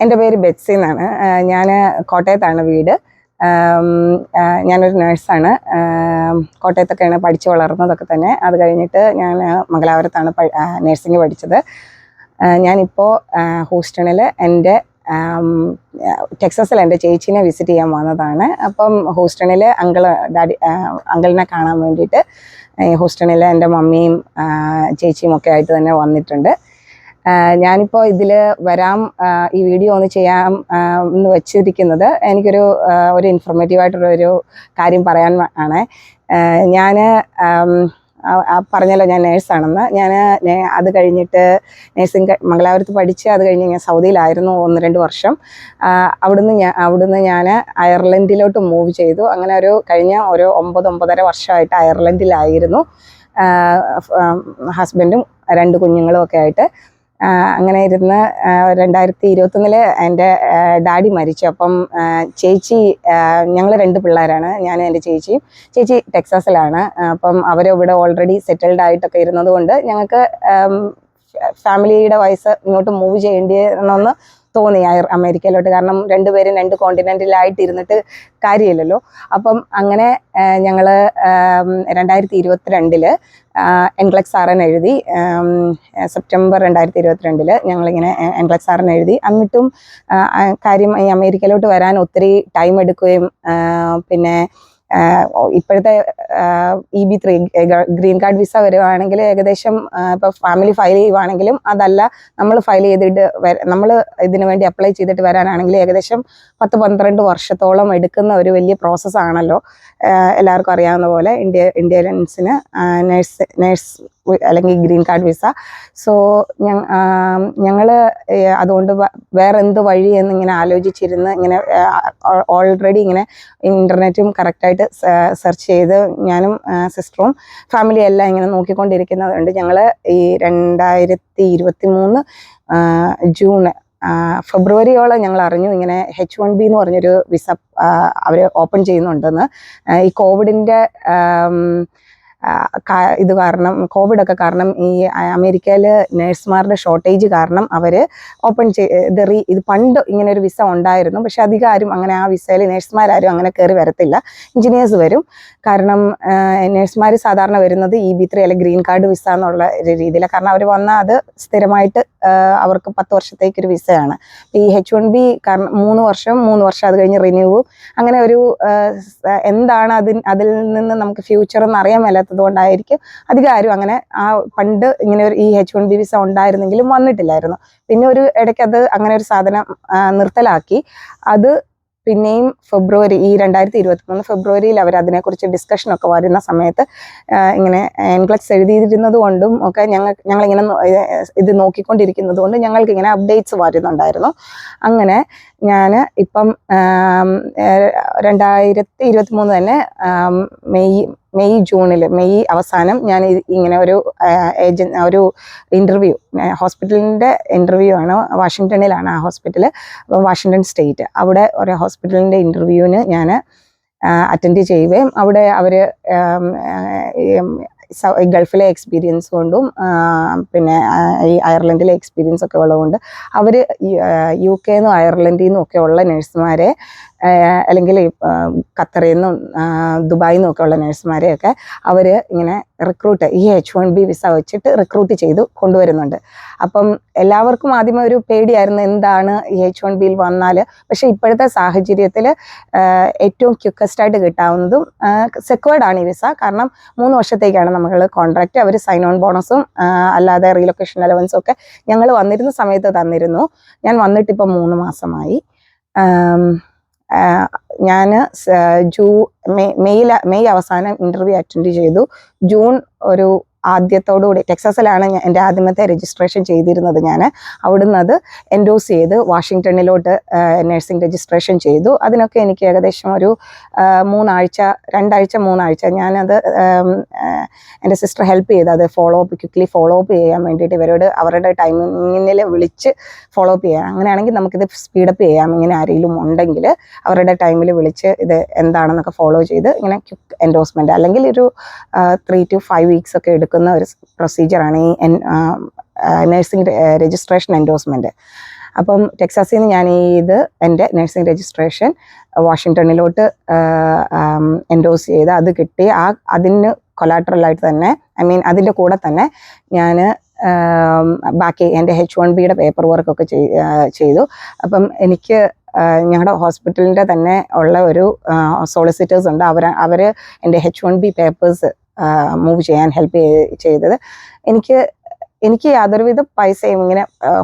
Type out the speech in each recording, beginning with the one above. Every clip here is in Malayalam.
എൻ്റെ പേര് ബെറ്റ്സി എന്നാണ്. ഞാൻ കോട്ടയത്താണ് വീട്. ഞാനൊരു നേഴ്സാണ്. കോട്ടയത്തൊക്കെയാണ് പഠിച്ചു വളർന്നതൊക്കെ തന്നെ. അത് കഴിഞ്ഞിട്ട് ഞാൻ മംഗലാപുരത്താണ് നേഴ്സിംഗ് പഠിച്ചത്. ഞാനിപ്പോൾ ഹൂസ്റ്റണിൽ എൻ്റെ ടെക്സസിൽ എൻ്റെ ചേച്ചീനെ വിസിറ്റ് ചെയ്യാൻ വന്നതാണ്. അപ്പം ഹൂസ്റ്റണിൽ അങ്കിളിനെ കാണാൻ വേണ്ടിയിട്ട് ഹൂസ്റ്റണിൽ എൻ്റെ മമ്മിയും ചേച്ചിയും ഒക്കെ ആയിട്ട് തന്നെ വന്നിട്ടുണ്ട്. ഞാനിപ്പോൾ ഇതിൽ വരാം, ഈ വീഡിയോ ഒന്ന് ചെയ്യാം എന്ന് വെച്ചിരിക്കുന്നത് എനിക്കൊരു ഇൻഫോർമേറ്റീവായിട്ടുള്ളൊരു കാര്യം പറയാൻ ആണ്. ഞാൻ പറഞ്ഞല്ലോ ഞാൻ നേഴ്സാണെന്ന്. ഞാൻ അത് കഴിഞ്ഞിട്ട് നേഴ്സിംഗ് മംഗലാപുരത്ത് പഠിച്ച് അത് കഴിഞ്ഞ് ഞാൻ സൗദിയിലായിരുന്നു 1-2 വർഷം. അവിടുന്ന് ഞാൻ അയർലൻഡിലോട്ട് മൂവ് ചെയ്തു. അങ്ങനെ കഴിഞ്ഞ 9-9.5 വർഷമായിട്ട് അയർലൻഡിലായിരുന്നു. ഹസ്ബൻഡും 2 കുഞ്ഞുങ്ങളും ഒക്കെ ആയിട്ട് അങ്ങനെ ഇരുന്ന് 2021 എൻ്റെ ഡാഡി മരിച്ചു. അപ്പം ചേച്ചി, ഞങ്ങൾ 2 പിള്ളേരാണ്, ഞാനും എൻ്റെ ചേച്ചിയും. ചേച്ചി ടെക്സാസിലാണ്. അപ്പം അവരിവിടെ ഓൾറെഡി സെറ്റിൽഡ് ആയിട്ടൊക്കെ ഇരുന്നത് കൊണ്ട് ഞങ്ങൾക്ക് ഫാമിലിയുടെ വയസ്സ് ഇങ്ങോട്ട് മൂവ് ചെയ്യേണ്ടിയെന്നൊന്ന് തോന്നി അമേരിക്കയിലോട്ട്. കാരണം 2 പേരും 2 കോണ്ടിനെൻറ്റിലായിട്ട് ഇരുന്നിട്ട് കാര്യമില്ലല്ലോ. അപ്പം അങ്ങനെ ഞങ്ങൾ 2022 NCLEX RN എഴുതി. സെപ്റ്റംബർ 2022 ഞങ്ങളിങ്ങനെ NCLEX RN എഴുതി. എന്നിട്ടും കാര്യം ഈ അമേരിക്കയിലോട്ട് വരാൻ ഒത്തിരി ടൈം എടുക്കുകയും പിന്നെ ഇപ്പോഴത്തെ EB3 ഗ്രീൻ കാർഡ് വിസ വരുവാണെങ്കിൽ ഏകദേശം ഇപ്പോൾ ഫാമിലി ഫയൽ ചെയ്യുവാണെങ്കിലും അതല്ല, നമ്മൾ ഫയൽ ചെയ്തിട്ട് നമ്മൾ ഇതിനു വേണ്ടി അപ്ലൈ ചെയ്തിട്ട് വരാനാണെങ്കിൽ ഏകദേശം 10-12 വർഷത്തോളം എടുക്കുന്ന ഒരു വലിയ പ്രോസസ്സാണല്ലോ. എല്ലാവർക്കും അറിയാവുന്ന പോലെ ഇന്ത്യൻസിന് നേഴ്സ് അല്ലെങ്കിൽ ഗ്രീൻ കാർഡ് വിസ. സോ ഞങ്ങൾ അതുകൊണ്ട് വേറെ എന്ത് വഴി എന്നിങ്ങനെ ആലോചിച്ചിരുന്ന് ഇങ്ങനെ ഓൾറെഡി ഇങ്ങനെ ഇൻ്റർനെറ്റും കറക്റ്റായിട്ട് സെർച്ച് ചെയ്ത് ഞാനും സിസ്റ്ററും ഫാമിലിയും എല്ലാം ഇങ്ങനെ നോക്കിക്കൊണ്ടിരിക്കുന്നതുകൊണ്ട് ഞങ്ങൾ ഈ 2023 ജൂൺ ഫെബ്രുവരിയോളം ഞങ്ങൾ അറിഞ്ഞു ഇങ്ങനെ H1B എന്ന് പറഞ്ഞൊരു വിസ അവർ ഓപ്പൺ ചെയ്യുന്നുണ്ടെന്ന്. ഈ കോവിഡിൻ്റെ ഇത് കാരണം, കോവിഡൊക്കെ കാരണം ഈ അമേരിക്കയിൽ നേഴ്സുമാരുടെ ഷോർട്ടേജ് കാരണം അവർ ഓപ്പൺ ഇത് പണ്ട് ഇങ്ങനെ ഒരു വിസ ഉണ്ടായിരുന്നു. പക്ഷെ അധികം ആരും അങ്ങനെ ആ വിസയിൽ നേഴ്സുമാരും അങ്ങനെ കയറി വരത്തില്ല. എഞ്ചിനീയേഴ്സ് വരും. കാരണം നേഴ്സുമാർ സാധാരണ വരുന്നത് EB3 അല്ലെങ്കിൽ ഗ്രീൻ കാർഡ് വിസ എന്നുള്ള ഒരു രീതിയിലാണ്. കാരണം അവർ വന്നാൽ അത് സ്ഥിരമായിട്ട് അവർക്ക് 10 വർഷത്തേക്കൊരു വിസയാണ്. ഈ H1B കാരണം 3 വർഷം അത് കഴിഞ്ഞ് റിന്യൂ. അങ്ങനെ ഒരു എന്താണ് അതിൽ നിന്ന് നമുക്ക് ഫ്യൂച്ചർ എന്ന് അറിയാൻ മേലാത്തത് കൊണ്ടായിരിക്കും അധികം ആരും അങ്ങനെ പണ്ട് ഇങ്ങനെ ഈ H1B വിസ ഉണ്ടായിരുന്നെങ്കിലും വന്നിട്ടില്ലായിരുന്നു. പിന്നെ ഒരു ഇടയ്ക്ക് അത് അങ്ങനെ ഒരു സാധനം നിർത്തലാക്കി. അത് പിന്നെയും ഫെബ്രുവരി, ഈ 2023 ഫെബ്രുവരിയിൽ അവർ അതിനെക്കുറിച്ച് ഡിസ്കഷനൊക്കെ വരുന്ന സമയത്ത് ഇങ്ങനെ NCLEX എഴുതിയിരുന്നത് കൊണ്ടും ഒക്കെ ഞങ്ങളിങ്ങനെ ഇത് നോക്കിക്കൊണ്ടിരിക്കുന്നത് കൊണ്ട് ഞങ്ങൾക്ക് ഇങ്ങനെ അപ്ഡേറ്റ്സ് വരുന്നുണ്ടായിരുന്നു. അങ്ങനെ ഞാൻ ഇപ്പം 2023 തന്നെ മെയ് അവസാനം ഞാൻ ഇങ്ങനെ ഒരു ഇൻ്റർവ്യൂ, ഹോസ്പിറ്റലിൻ്റെ ഇൻ്റർവ്യൂ ആണ്. വാഷിങ്ടണിലാണ് ആ ഹോസ്പിറ്റൽ. അപ്പം വാഷിങ്ടൺ സ്റ്റേറ്റ്, അവിടെ ഒരു ഹോസ്പിറ്റലിൻ്റെ ഇൻ്റർവ്യൂവിന് ഞാൻ അറ്റൻഡ് ചെയ്യുകയും അവിടെ അവർ ഗൾഫിലെ എക്സ്പീരിയൻസ് കൊണ്ടും പിന്നെ ഈ അയർലൻഡിലെ എക്സ്പീരിയൻസ് ഒക്കെ ഉള്ളതുകൊണ്ട് അവർ UK നിന്നും അയർലൻഡിൽ നിന്നും ഒക്കെ ഉള്ള നഴ്സുമാരെ, അല്ലെങ്കിൽ ഖത്തറിൽ നിന്നും ദുബായിൽ നിന്നും ഒക്കെ ഉള്ള നഴ്സുമാരെയൊക്കെ അവർ ഇങ്ങനെ റിക്രൂട്ട്, ഈ H1B വിസ വെച്ചിട്ട് റിക്രൂട്ട് ചെയ്ത് കൊണ്ടുവരുന്നുണ്ട്. അപ്പം എല്ലാവർക്കും ആദ്യമേ ഒരു പേടിയായിരുന്നു, എന്താണ് ഈ H1Bയിൽ വന്നാൽ. പക്ഷേ ഇപ്പോഴത്തെ സാഹചര്യത്തിൽ ഏറ്റവും ക്വിക്കസ്റ്റായിട്ട് കിട്ടാവുന്നതും സെക്വേർഡാണ് ഈ വിസ. കാരണം 3 വർഷത്തേക്കാണ് നമ്മൾ കോൺട്രാക്റ്റ്. അവർ സൈൻ ഓൺ ബോണസും അല്ലാതെ റീലൊക്കേഷൻ അലവൻസും ഒക്കെ ഞങ്ങൾ വന്നിരുന്ന സമയത്ത് തന്നിരുന്നു. ഞാൻ വന്നിട്ടിപ്പോൾ 3 മാസമായി. ഞാൻ മെയ് അവസാനം ഇൻ്റർവ്യൂ അറ്റൻഡ് ചെയ്തു. ജൂൺ ആദ്യത്തോടുകൂടി ടെക്സസിലാണ് എൻ്റെ ആദ്യമത്തെ രജിസ്ട്രേഷൻ ചെയ്തിരുന്നത്. ഞാൻ അവിടുന്ന് അത് എൻഡോസ് ചെയ്ത് വാഷിങ്ടണിലോട്ട് നഴ്സിംഗ് രജിസ്ട്രേഷൻ ചെയ്തു. അതിനൊക്കെ എനിക്ക് ഏകദേശം ഒരു 2 ആഴ്ച ഞാനത് എൻ്റെ സിസ്റ്റർ ഹെൽപ്പ് ചെയ്ത് അത് ക്വിക്ക്ലി ഫോളോ അപ്പ് ചെയ്യാൻ വേണ്ടിയിട്ട് ഇവരോട് അവരുടെ ടൈമിങ്ങിൽ വിളിച്ച് ഫോളോ അപ്പ് ചെയ്യാം. അങ്ങനെയാണെങ്കിൽ നമുക്കിത് സ്പീഡപ്പ് ചെയ്യാം. ഇങ്ങനെ ആരെങ്കിലും ഉണ്ടെങ്കിൽ അവരുടെ ടൈമിൽ വിളിച്ച് ഇത് എന്താണെന്നൊക്കെ ഫോളോ ചെയ്ത് ഇങ്ങനെ ക്വിക്ക് എൻഡോസ്മെൻറ്റ്, അല്ലെങ്കിൽ ഒരു 3 to 5 വീക്സ് ഒക്കെ എടുക്കുന്ന ഒരു പ്രൊസീജിയറാണ് ഈ നഴ്സിംഗ് രജിസ്ട്രേഷൻ എൻഡോസ്മെൻറ്റ്. അപ്പം ടെക്സാസിൽ നിന്ന് ഞാൻ എൻ്റെ നഴ്സിംഗ് രജിസ്ട്രേഷൻ വാഷിങ്ടണിലോട്ട് എൻഡോസ് ചെയ്ത് അത് കിട്ടി. അതിന് കൊലാട്രലായിട്ട് തന്നെ അതിൻ്റെ കൂടെ തന്നെ ഞാൻ ബാക്കി എൻ്റെ H1Bയുടെ പേപ്പർ വർക്കൊക്കെ ചെയ്തു. അപ്പം എനിക്ക് ഞങ്ങളുടെ ഹോസ്പിറ്റലിൻ്റെ തന്നെ ഉള്ള ഒരു സോളിസിറ്റേഴ്സ് ഉണ്ട്. അവർ എൻ്റെ H1B പേപ്പേഴ്സ് മൂവ് ചെയ്യാൻ ഹെൽപ്പ് ചെയ്തത്. എനിക്ക് യാതൊരുവിധ പൈസയും ഇങ്ങനെ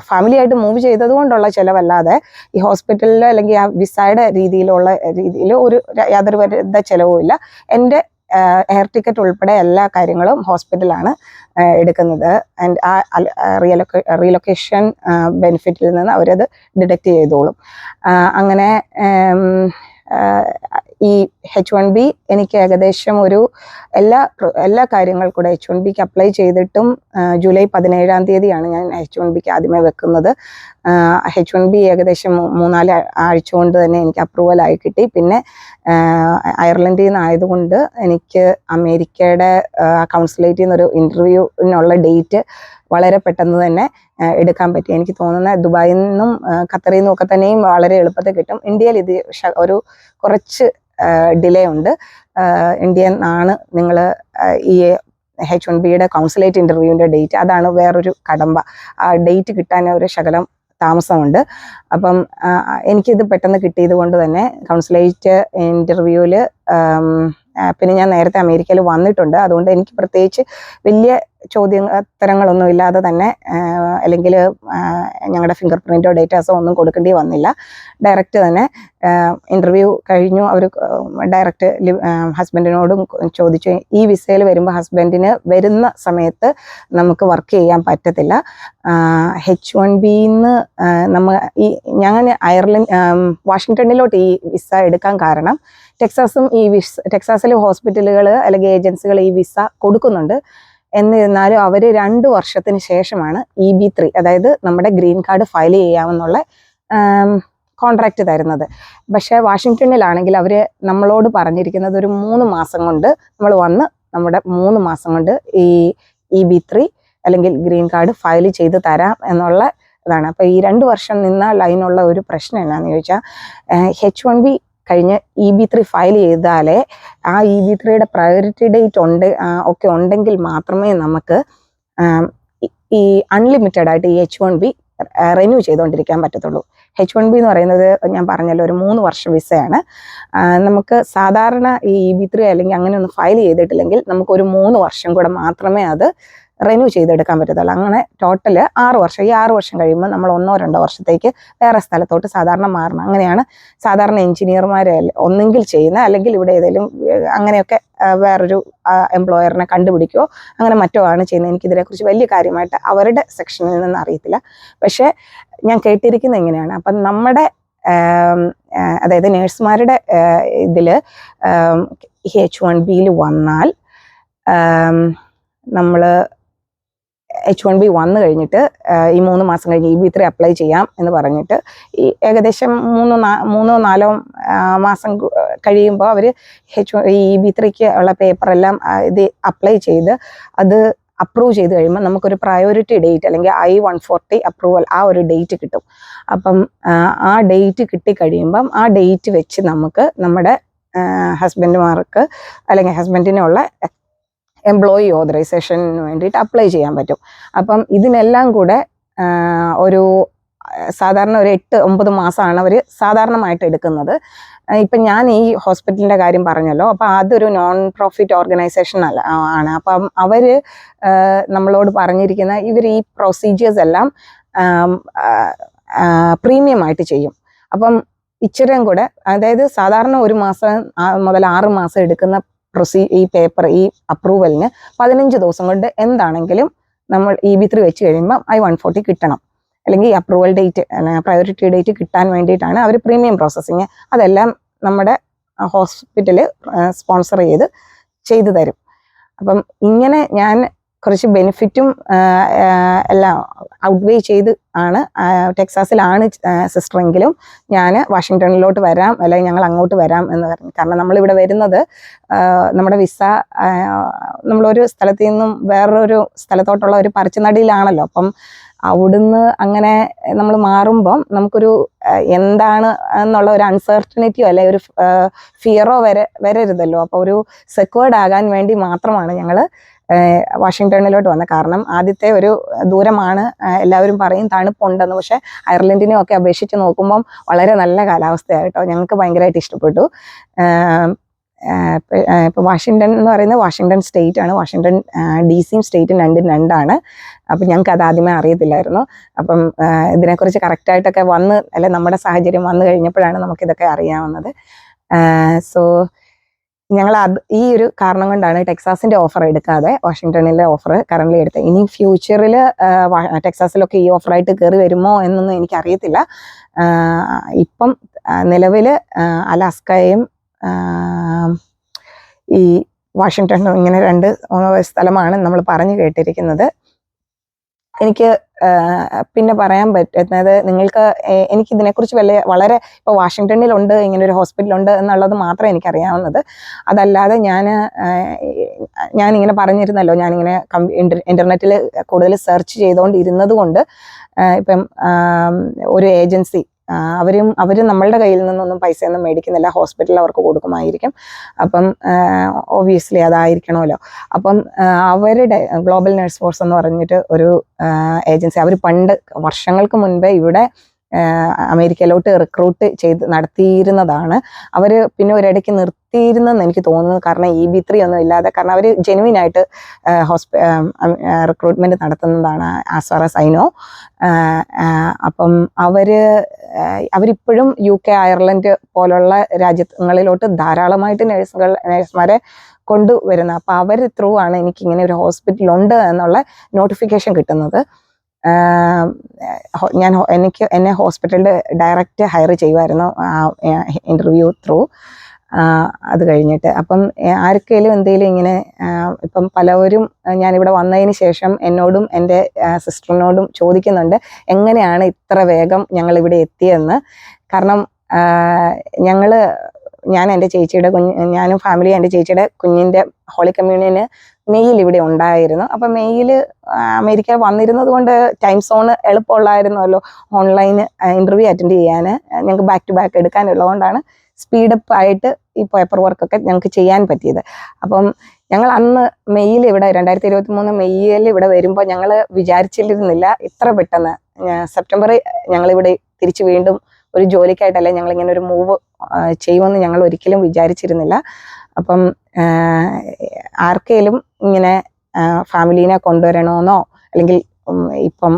ഫാമിലി ആയിട്ട് മൂവ് ചെയ്തത് കൊണ്ടുള്ള ചിലവല്ലാതെ ഈ ഹോസ്പിറ്റലിൽ അല്ലെങ്കിൽ ആ വിസയുടെ രീതിയിൽ ഒരു യാതൊരുവിധ ചിലവും ഇല്ല. എൻ്റെ എയർ ടിക്കറ്റ് ഉൾപ്പെടെ എല്ലാ കാര്യങ്ങളും ഹോസ്പിറ്റലാണ് എടുക്കുന്നത്. ആൻഡ് ആ റീലൊക്കേഷൻ ബെനിഫിറ്റിൽ നിന്ന് അവരത് ഡിഡക്റ്റ് ചെയ്തോളും. അങ്ങനെ ഈ H1B എനിക്ക് ഏകദേശം ഒരു എല്ലാ കാര്യങ്ങൾ കൂടെ H1Bക്ക് അപ്ലൈ ചെയ്തിട്ടും ജൂലൈ 17-ാം തീയതിയാണ് ഞാൻ H1Bക്ക് ആദ്യമേ വെക്കുന്നത്. H1B ഏകദേശം 3-4 ആഴ്ച കൊണ്ട് തന്നെ എനിക്ക് അപ്രൂവലായി കിട്ടി. പിന്നെ അയർലൻഡിൽ നിന്നായതുകൊണ്ട് എനിക്ക് അമേരിക്കയുടെ കൗൺസിലേറ്റിൽ നിന്നൊരു ഇൻ്റർവ്യൂവിനുള്ള ഡേറ്റ് വളരെ പെട്ടെന്ന് തന്നെ എടുക്കാൻ പറ്റി. എനിക്ക് തോന്നുന്നത് ദുബായിൽ നിന്നും ഖത്തറിൽ നിന്നും ഒക്കെ തന്നെയും വളരെ എളുപ്പത്തിൽ കിട്ടും. ഇന്ത്യയിൽ ഇത് ഒരു കുറച്ച് ഡിലേ ഉണ്ട്. ഇന്ത്യയിൽ നിന്നാണ് നിങ്ങൾ ഈ H1Bയുടെ കൗൺസിലേറ്റ് ഇൻ്റർവ്യൂവിൻ്റെ ഡേറ്റ്, അതാണ് വേറൊരു കടമ്പ. ആ ഡേറ്റ് കിട്ടാൻ ഒരു ശകലം താമസമുണ്ട്. അപ്പം എനിക്കിത് പെട്ടെന്ന് കിട്ടിയത് കൊണ്ട് തന്നെ കൗൺസിലേറ്റ് ഇൻ്റർവ്യൂവിൽ പിന്നെ ഞാൻ നേരത്തെ അമേരിക്കയിൽ വന്നിട്ടുണ്ട്. അതുകൊണ്ട് എനിക്ക് പ്രത്യേകിച്ച് വലിയ ചോദ്യോത്തരങ്ങളൊന്നും ഇല്ലാതെ തന്നെ അല്ലെങ്കിൽ ഞങ്ങളുടെ ഫിംഗർ പ്രിൻറ്റോ ഡേറ്റാസോ ഒന്നും കൊടുക്കേണ്ടി വന്നില്ല. ഡയറക്റ്റ് തന്നെ ഇൻ്റർവ്യൂ കഴിഞ്ഞു. അവർ ഡയറക്റ്റ് ഹസ്ബൻഡിനോടും ചോദിച്ചു, ഈ വിസയിൽ വരുമ്പോൾ ഹസ്ബൻഡിന് വരുന്ന സമയത്ത് നമുക്ക് വർക്ക് ചെയ്യാൻ പറ്റത്തില്ല. H1Bന്ന് ഞാൻ വാഷിങ്ടണിലോട്ട് ഈ വിസ എടുക്കാൻ കാരണം ടെക്സാസിലെ ഹോസ്പിറ്റലുകൾ അല്ലെങ്കിൽ ഏജൻസികൾ ഈ വിസ കൊടുക്കുന്നുണ്ട്. എന്നിരുന്നാലും അവർ 2 വർഷത്തിന് ശേഷമാണ് EB3, അതായത് നമ്മുടെ ഗ്രീൻ കാർഡ് ഫയൽ ചെയ്യാമെന്നുള്ള കോൺട്രാക്റ്റ് തരുന്നത്. പക്ഷേ വാഷിങ്ടണിലാണെങ്കിൽ അവർ നമ്മളോട് പറഞ്ഞിരിക്കുന്നത് ഒരു 3 മാസം കൊണ്ട് നമ്മൾ വന്ന് നമ്മുടെ 3 മാസം കൊണ്ട് ഈ EB3 അല്ലെങ്കിൽ ഗ്രീൻ കാർഡ് ഫയൽ ചെയ്ത് തരാം എന്നുള്ള ഇതാണ്. അപ്പോൾ ഈ 2 വർഷം നിന്നാൽ അതിനുള്ള ഒരു പ്രശ്നം എന്നാന്ന് ചോദിച്ചാൽ H1B കഴിഞ്ഞ് EB3 ഫയൽ ചെയ്താലേ ആ EB3യുടെ പ്രയോറിറ്റി ഡേറ്റ് ഒക്കെ ഉണ്ടെങ്കിൽ മാത്രമേ നമുക്ക് ഈ അൺലിമിറ്റഡ് ആയിട്ട് ഈ H1B റിന്യൂ ചെയ്തുകൊണ്ടിരിക്കാൻ പറ്റത്തുള്ളൂ. H1B എന്ന് പറയുന്നത് ഞാൻ പറഞ്ഞല്ലോ ഒരു 3 വർഷ വിസയാണ്. നമുക്ക് സാധാരണ ഈ EB3 അല്ലെങ്കിൽ അങ്ങനെ ഒന്ന് ഫയൽ ചെയ്തിട്ടില്ലെങ്കിൽ നമുക്കൊരു 3 വർഷം കൂടെ മാത്രമേ അത് റിന്യൂ ചെയ്തെടുക്കാൻ പറ്റത്തുള്ളൂ. അങ്ങനെ ടോട്ടൽ 6 വർഷം. ഈ 6 വർഷം കഴിയുമ്പോൾ നമ്മൾ 1-2 വർഷത്തേക്ക് വേറെ സ്ഥലത്തോട്ട് സാധാരണ മാറണം. അങ്ങനെയാണ് സാധാരണ എഞ്ചിനീയർമാരെ ഒന്നെങ്കിൽ ചെയ്യുന്ന, അല്ലെങ്കിൽ ഇവിടെ ഏതെങ്കിലും അങ്ങനെയൊക്കെ വേറൊരു എംപ്ലോയറിനെ കണ്ടുപിടിക്കുകയോ അങ്ങനെ മറ്റോ ആണ് ചെയ്യുന്നത്. എനിക്കിതിനെക്കുറിച്ച് വലിയ കാര്യമായിട്ട് അവരുടെ സെക്ഷനിൽ നിന്ന് അറിയത്തില്ല. പക്ഷേ ഞാൻ കേട്ടിരിക്കുന്നത് എങ്ങനെയാണ്, അപ്പം നമ്മുടെ അതായത് നേഴ്സുമാരുടെ ഇതിൽ H1Bയിൽ വന്നാൽ നമ്മൾ H1B വന്നു കഴിഞ്ഞിട്ട് ഈ 3 മാസം കഴിഞ്ഞ് EB3 അപ്ലൈ ചെയ്യാം എന്ന് പറഞ്ഞിട്ട് ഈ ഏകദേശം 3-4 മാസം കഴിയുമ്പോൾ അവർ EB3ക്ക് ഉള്ള പേപ്പറെല്ലാം ഇത് അപ്ലൈ ചെയ്ത് അത് അപ്രൂവ് ചെയ്ത് കഴിയുമ്പോൾ നമുക്കൊരു പ്രയോറിറ്റി ഡേറ്റ് അല്ലെങ്കിൽ I-140 അപ്രൂവൽ ആ ഒരു ഡേറ്റ് കിട്ടും. അപ്പം ആ ഡേറ്റ് കിട്ടിക്കഴിയുമ്പം ആ ഡേറ്റ് വെച്ച് നമുക്ക് നമ്മുടെ ഹസ്ബൻഡുമാർക്ക് അല്ലെങ്കിൽ ഹസ്ബൻഡിനുള്ള എംപ്ലോയി ഓതറൈസേഷന് വേണ്ടിയിട്ട് അപ്ലൈ ചെയ്യാൻ പറ്റും. അപ്പം ഇതിനെല്ലാം കൂടെ ഒരു സാധാരണ ഒരു 8-9 മാസമാണ് അവർ സാധാരണമായിട്ട് എടുക്കുന്നത്. ഇപ്പം ഞാൻ ഈ ഹോസ്പിറ്റലിൻ്റെ കാര്യം പറഞ്ഞല്ലോ, അപ്പം അതൊരു നോൺ പ്രോഫിറ്റ് ഓർഗനൈസേഷൻ ആണ്. അപ്പം അവർ നമ്മളോട് പറഞ്ഞിരിക്കുന്ന ഇവർ ഈ പ്രൊസീജിയേഴ്സ് എല്ലാം പ്രീമിയം ആയിട്ട് ചെയ്യും. അപ്പം ഇച്ചിരിയും കൂടെ, അതായത് സാധാരണ 1 മാസം മുതൽ 6 മാസം എടുക്കുന്ന ഈ പേപ്പർ ഈ അപ്രൂവലിന് 15 ദിവസം കൊണ്ട് എന്താണെങ്കിലും നമ്മൾ EB3 വെച്ച് കഴിയുമ്പോൾ I-140 കിട്ടണം. അല്ലെങ്കിൽ ഈ അപ്രൂവൽ ഡേറ്റ് പ്രയോറിറ്റി ഡേറ്റ് കിട്ടാൻ വേണ്ടിയിട്ടാണ് അവർ പ്രീമിയം പ്രോസസ്സിങ് അതെല്ലാം നമ്മുടെ ഹോസ്പിറ്റല് സ്പോൺസർ ചെയ്തു തരും. അപ്പം ഇങ്ങനെ ഞാൻ കുറച്ച് ബെനിഫിറ്റും എല്ലാം ഔട്ട്വേ ചെയ്ത് ആണ് ടെക്സാസിലാണ് സിസ്റ്ററെങ്കിലും ഞാൻ വാഷിങ്ടണിലോട്ട് വരാം അല്ലെങ്കിൽ ഞങ്ങൾ അങ്ങോട്ട് വരാം എന്ന് പറഞ്ഞു. കാരണം നമ്മളിവിടെ വരുന്നത് നമ്മുടെ വിസ നമ്മളൊരു സ്ഥലത്തു നിന്നും വേറൊരു സ്ഥലത്തോട്ടുള്ള ഒരു പറിച്ചുനടിയിലാണല്ലോ. അപ്പം അവിടുന്ന് അങ്ങനെ നമ്മൾ മാറുമ്പം നമുക്കൊരു എന്താണ് എന്നുള്ള ഒരു അൺസർട്ടനിറ്റിയോ അല്ലെ ഒരു ഫിയറോ വരരുതല്ലോ. അപ്പോൾ ഒരു സെക്വേർഡ് ആകാൻ വേണ്ടി മാത്രമാണ് ഞങ്ങൾ വാഷിങ്ടണിലോട്ട് വന്നത്. കാരണം ആദ്യത്തെ ഒരു ദൂരമാണ്, എല്ലാവരും പറയും തണുപ്പുണ്ടെന്ന്, പക്ഷെ അയർലൻഡിനെ ഒക്കെ അപേക്ഷിച്ച് നോക്കുമ്പം വളരെ നല്ല കാലാവസ്ഥയായിട്ടോ. ഞങ്ങൾക്ക് ഭയങ്കരമായിട്ട് ഇഷ്ടപ്പെട്ടു. ഇപ്പോൾ വാഷിങ്ടൺ എന്ന് പറയുന്നത് വാഷിങ്ടൺ സ്റ്റേറ്റ് ആണ്. വാഷിങ്ടൺ DC സ്റ്റേറ്റും രണ്ടും രണ്ടാണ്. അപ്പം ഞങ്ങൾക്ക് അത് ആദ്യമേ അറിയത്തില്ലായിരുന്നു. അപ്പം ഇതിനെക്കുറിച്ച് കറക്റ്റായിട്ടൊക്കെ അല്ലെ നമ്മുടെ സാഹചര്യം വന്നു കഴിഞ്ഞപ്പോഴാണ് നമുക്കിതൊക്കെ അറിയാവുന്നത്. സോ ഞങ്ങൾ ഈ ഒരു കാരണം കൊണ്ടാണ് ടെക്സാസിൻ്റെ ഓഫർ എടുക്കാതെ വാഷിങ്ടണിലെ ഓഫർ കറൻ്റ് എടുത്തത്. ഇനി ഫ്യൂച്ചറിൽ ടെക്സാസിലൊക്കെ ഈ ഓഫറായിട്ട് കയറി വരുമോ എന്നൊന്നും എനിക്കറിയത്തില്ല. ഇപ്പം നിലവിൽ അലാസ്കയും ഈ വാഷിങ്ടണും ഇങ്ങനെ 2 സ്ഥലമാണ് നമ്മൾ പറഞ്ഞു കേട്ടിരിക്കുന്നത്. എനിക്ക് പിന്നെ പറയാൻ പറ്റുന്നത്, എനിക്കിതിനെക്കുറിച്ച് വളരെ ഇപ്പോൾ വാഷിങ്ടണിലുണ്ട് ഇങ്ങനൊരു ഹോസ്പിറ്റലുണ്ട് എന്നുള്ളത് മാത്രമേ എനിക്കറിയാവുന്നത്. അതല്ലാതെ ഞാനിങ്ങനെ പറഞ്ഞിരുന്നല്ലോ, ഞാനിങ്ങനെ ഇൻ്റർനെറ്റിൽ കൂടുതൽ സെർച്ച് ചെയ്തുകൊണ്ടിരുന്നത് കൊണ്ട് ഇപ്പം ഒരു ഏജൻസി അവർ നമ്മളുടെ കയ്യിൽ നിന്നൊന്നും പൈസയൊന്നും മേടിക്കുന്നില്ല, ഹോസ്പിറ്റലിൽ അവർക്ക് കൊടുക്കുമായിരിക്കും. അപ്പം ഒബ്വിയസ്ലി അതായിരിക്കണമല്ലോ. അപ്പം അവരുടെ ഗ്ലോബൽ നഴ്സ് ഫോഴ്സ് എന്ന് പറഞ്ഞിട്ട് ഒരു ഏജൻസി, അവർ പണ്ട് വർഷങ്ങൾക്ക് മുൻപേ ഇവിടെ അമേരിക്കയിലോട്ട് റിക്രൂട്ട് ചെയ്ത് നടത്തിയിരുന്നതാണ്. അവർ പിന്നെ ഒരിടയ്ക്ക് നിർത്തിയിരുന്നെന്ന് എനിക്ക് തോന്നുന്നു. കാരണം EB3 ഒന്നും ഇല്ലാതെ, കാരണം അവർ ജെനുവിനായിട്ട് റിക്രൂട്ട്മെൻറ്റ് നടത്തുന്നതാണ് as far as I know. അപ്പം അവരിപ്പോഴും UK, അയർലൻഡ് പോലുള്ള രാജ്യങ്ങളിലോട്ട് ധാരാളമായിട്ട് നഴ്സുമാരെ കൊണ്ടുവരുന്നത്. അപ്പോൾ അവർ ത്രൂ ആണ് എനിക്കിങ്ങനെ ഒരു ഹോസ്പിറ്റലുണ്ട് എന്നുള്ള നോട്ടിഫിക്കേഷൻ കിട്ടുന്നത്. എന്നെ ഹോസ്പിറ്റലിൽ ഡയറക്റ്റ് ഹയർ ചെയ്യുമായിരുന്നു ഇൻ്റർവ്യൂ ത്രൂ. അത് കഴിഞ്ഞിട്ട് അപ്പം ആർക്കെങ്കിലും എന്തെങ്കിലും ഇങ്ങനെ ഇപ്പം പലവരും ഞാനിവിടെ വന്നതിന് ശേഷം എന്നോടും എൻ്റെ സിസ്റ്ററിനോടും ചോദിക്കുന്നുണ്ട് എങ്ങനെയാണ് ഇത്ര വേഗം ഞങ്ങളിവിടെ എത്തിയെന്ന്. കാരണം ഞാൻ എൻ്റെ ചേച്ചിയുടെ ഞാനും ഫാമിലി എൻ്റെ ചേച്ചിയുടെ കുഞ്ഞിൻ്റെ ഹോളി കമ്മ്യൂണിയന് മെയ്യിൽ ഇവിടെ ഉണ്ടായിരുന്നു. അപ്പം മെയ്യിൽ അമേരിക്ക വന്നിരുന്നത് കൊണ്ട് ടൈം സോൺ എളുപ്പമുള്ളായിരുന്നല്ലോ. ഓൺലൈൻ ഇൻ്റർവ്യൂ അറ്റൻഡ് ചെയ്യാൻ ഞങ്ങൾക്ക് ബാക്ക് ടു ബാക്ക് എടുക്കാനുള്ളതുകൊണ്ടാണ് സ്പീഡപ്പ് ആയിട്ട് ഈ പേപ്പർ വർക്കൊക്കെ ഞങ്ങൾക്ക് ചെയ്യാൻ പറ്റിയത്. അപ്പം ഞങ്ങൾ അന്ന് മെയ്യിൽ ഇവിടെ 2023 മെയ്യിൽ ഇവിടെ വരുമ്പോൾ ഞങ്ങൾ വിചാരിച്ചിരുന്നില്ല ഇത്ര പെട്ടെന്ന് സെപ്റ്റംബറിൽ ഞങ്ങളിവിടെ തിരിച്ച് വീണ്ടും ഒരു ജോലിക്കായിട്ടല്ലേ ഞങ്ങളിങ്ങനെ ഒരു മൂവ് ചെയ്യുമെന്ന് ഞങ്ങൾ ഒരിക്കലും വിചാരിച്ചിരുന്നില്ല. അപ്പം ആർക്കെങ്കിലും ഇങ്ങനെ ഫാമിലീനെ കൊണ്ടുവരണമെന്നോ അല്ലെങ്കിൽ ഇപ്പം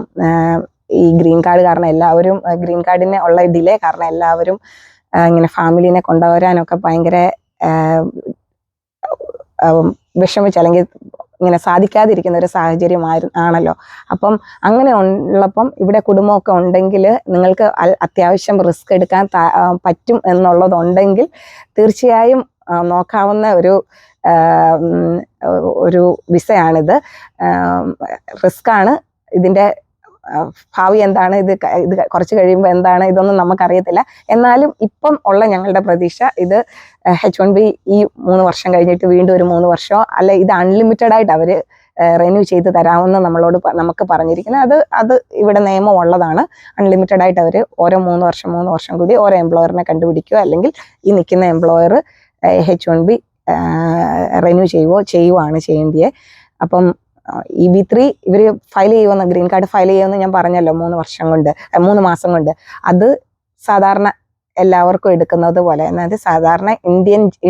ഈ ഗ്രീൻ കാർഡ് കാരണം എല്ലാവരും ഗ്രീൻ കാർഡിന് ഉള്ള ഡിലേ കാരണം എല്ലാവരും ഇങ്ങനെ ഫാമിലീനെ കൊണ്ടുവരാനൊക്കെ ഭയങ്കര വിഷമിച്ച് അല്ലെങ്കിൽ ഇങ്ങനെ സാധിക്കാതിരിക്കുന്ന ഒരു സാഹചര്യം ആണല്ലോ. അപ്പം അങ്ങനെ ഉള്ളപ്പം ഇവിടെ കുടുംബമൊക്കെ ഉണ്ടെങ്കിൽ നിങ്ങൾക്ക് അത്യാവശ്യം റിസ്ക് എടുക്കാൻ പറ്റും എന്നുള്ളതുണ്ടെങ്കിൽ തീർച്ചയായും നോക്കാവുന്ന ഒരു വിസയാണിത്. റിസ്ക്കാണ്. ഇതിൻ്റെ ഭാവി എന്താണ്, ഇത് കുറച്ച് കഴിയുമ്പോൾ എന്താണ്, ഇതൊന്നും നമുക്കറിയത്തില്ല. എന്നാലും ഇപ്പം ഉള്ള ഞങ്ങളുടെ പ്രതീക്ഷ ഇത് H1B ഈ 3 വർഷം കഴിഞ്ഞിട്ട് വീണ്ടും ഒരു 3 വർഷമോ അല്ല ഇത് അൺലിമിറ്റഡ് ആയിട്ട് അവർ റിന്യൂ ചെയ്ത് തരാമെന്ന് നമുക്ക് പറഞ്ഞിരിക്കുന്നത്. അത് ഇവിടെ നിയമം ഉള്ളതാണ്. അൺലിമിറ്റഡ് ആയിട്ട് അവർ ഓരോ 3 വർഷം കൂടി ഓരോ എംപ്ലോയറിനെ കണ്ടുപിടിക്കുകയോ അല്ലെങ്കിൽ ഈ നിൽക്കുന്ന എംപ്ലോയർ H1B റിന്യൂ ചെയ്യുവാണ് ചെയ്യേണ്ടത്. അപ്പം EB3 ഇവർ ഫയൽ ചെയ്യുമെന്ന്, ഗ്രീൻ കാർഡ് ഫയൽ ചെയ്യുമെന്ന് ഞാൻ പറഞ്ഞല്ലോ 3 മാസം കൊണ്ട്. അത് സാധാരണ എല്ലാവർക്കും എടുക്കുന്നത് പോലെ, അതായത് സാധാരണ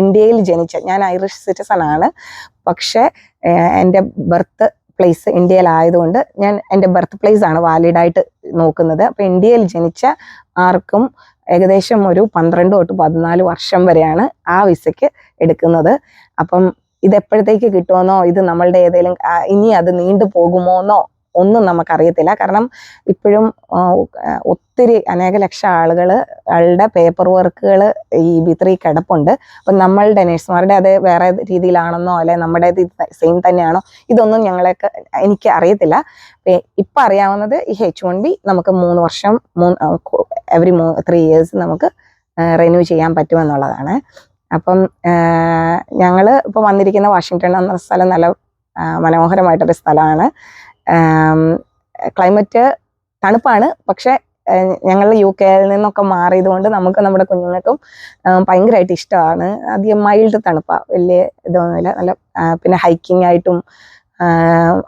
ഇന്ത്യയിൽ ജനിച്ച, ഞാൻ ഐറിഷ് സിറ്റിസൺ ആണ്, പക്ഷേ എൻ്റെ ബർത്ത് പ്ലേസ് ഇന്ത്യയിലായതുകൊണ്ട് ഞാൻ എൻ്റെ ബർത്ത് പ്ലേസ് ആണ് വാലിഡായിട്ട് നോക്കുന്നത്. അപ്പോൾ ഇന്ത്യയിൽ ജനിച്ച ആർക്കും ഏകദേശം ഒരു 12 തൊട്ട് 14 വർഷം വരെയാണ് ആ വിസയ്ക്ക് എടുക്കുന്നത്. അപ്പം ഇതെപ്പോഴത്തേക്ക് കിട്ടുമെന്നോ ഇത് നമ്മളുടെ ഏതെങ്കിലും ഇനി അത് നീണ്ടു പോകുമോന്നോ ഒന്നും നമുക്കറിയത്തില്ല. കാരണം ഇപ്പോഴും ഒത്തിരി അനേക ലക്ഷം ആളുകളുടെ പേപ്പർ വർക്കുകൾ EB3 കിടപ്പുണ്ട്. അപ്പം നമ്മളുടെ നഴ്സുമാരുടെ അത് വേറെ രീതിയിലാണെന്നോ അല്ലെ നമ്മുടേത് സെയിം തന്നെയാണോ ഇതൊന്നും എനിക്ക് അറിയത്തില്ല. ഇപ്പം അറിയാവുന്നത് ഈ H1B നമുക്ക് 3 വർഷം എവറി 3 years നമുക്ക് റിന്യൂ ചെയ്യാൻ പറ്റുമെന്നുള്ളതാണ്. അപ്പം ഞങ്ങൾ ഇപ്പോൾ വന്നിരിക്കുന്ന വാഷിങ്ടൺ എന്ന സ്ഥലം നല്ല മനോഹരമായിട്ടൊരു സ്ഥലമാണ്. ക്ലൈമറ്റ് തണുപ്പാണ്, പക്ഷെ ഞങ്ങൾ UK-യിൽ നിന്നൊക്കെ മാറിയത് കൊണ്ട് നമുക്ക് നമ്മുടെ കുഞ്ഞുങ്ങൾക്കും ഭയങ്കരമായിട്ട് ഇഷ്ടമാണ്. അധികം മൈൽഡ് തണുപ്പാണ്, വലിയ ഇതൊന്നുമില്ല. നല്ല പിന്നെ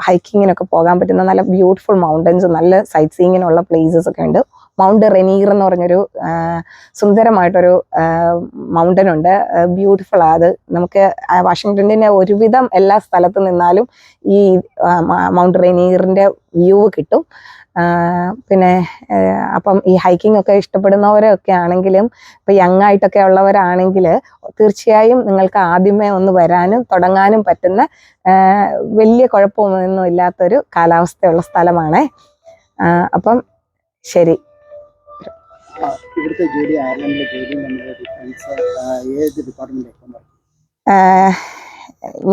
ഹൈക്കിങ്ങിനൊക്കെ പോകാൻ പറ്റുന്ന നല്ല ബ്യൂട്ടിഫുൾ മൗണ്ടൻസ്, നല്ല സൈറ്റ് സീയിങ്ങിനുള്ള പ്ലേസസ് ഒക്കെ ഉണ്ട്. മൗണ്ട് റെനീർ എന്ന് പറഞ്ഞൊരു സുന്ദരമായിട്ടൊരു മൗണ്ടൻ ഉണ്ട്, ബ്യൂട്ടിഫുൾ. അത് നമുക്ക് വാഷിങ്ടണിൻ്റെ ഒരുവിധം എല്ലാ സ്ഥലത്ത് നിന്നാലും ഈ മൗണ്ട് റെനീറിൻ്റെ വ്യൂ കിട്ടും. പിന്നെ അപ്പം ഈ ഹൈക്കിംഗ് ഒക്കെ ഇഷ്ടപ്പെടുന്നവരൊക്കെ ആണെങ്കിലും ഇപ്പം യങ് ആയിട്ടൊക്കെ ഉള്ളവരാണെങ്കിൽ തീർച്ചയായും നിങ്ങൾക്ക് ആദ്യമേ ഒന്ന് വരാനും തുടങ്ങാനും പറ്റുന്ന വലിയ കുഴപ്പമൊന്നും ഇല്ലാത്തൊരു കാലാവസ്ഥയുള്ള സ്ഥലമാണ്. അപ്പം ശരി.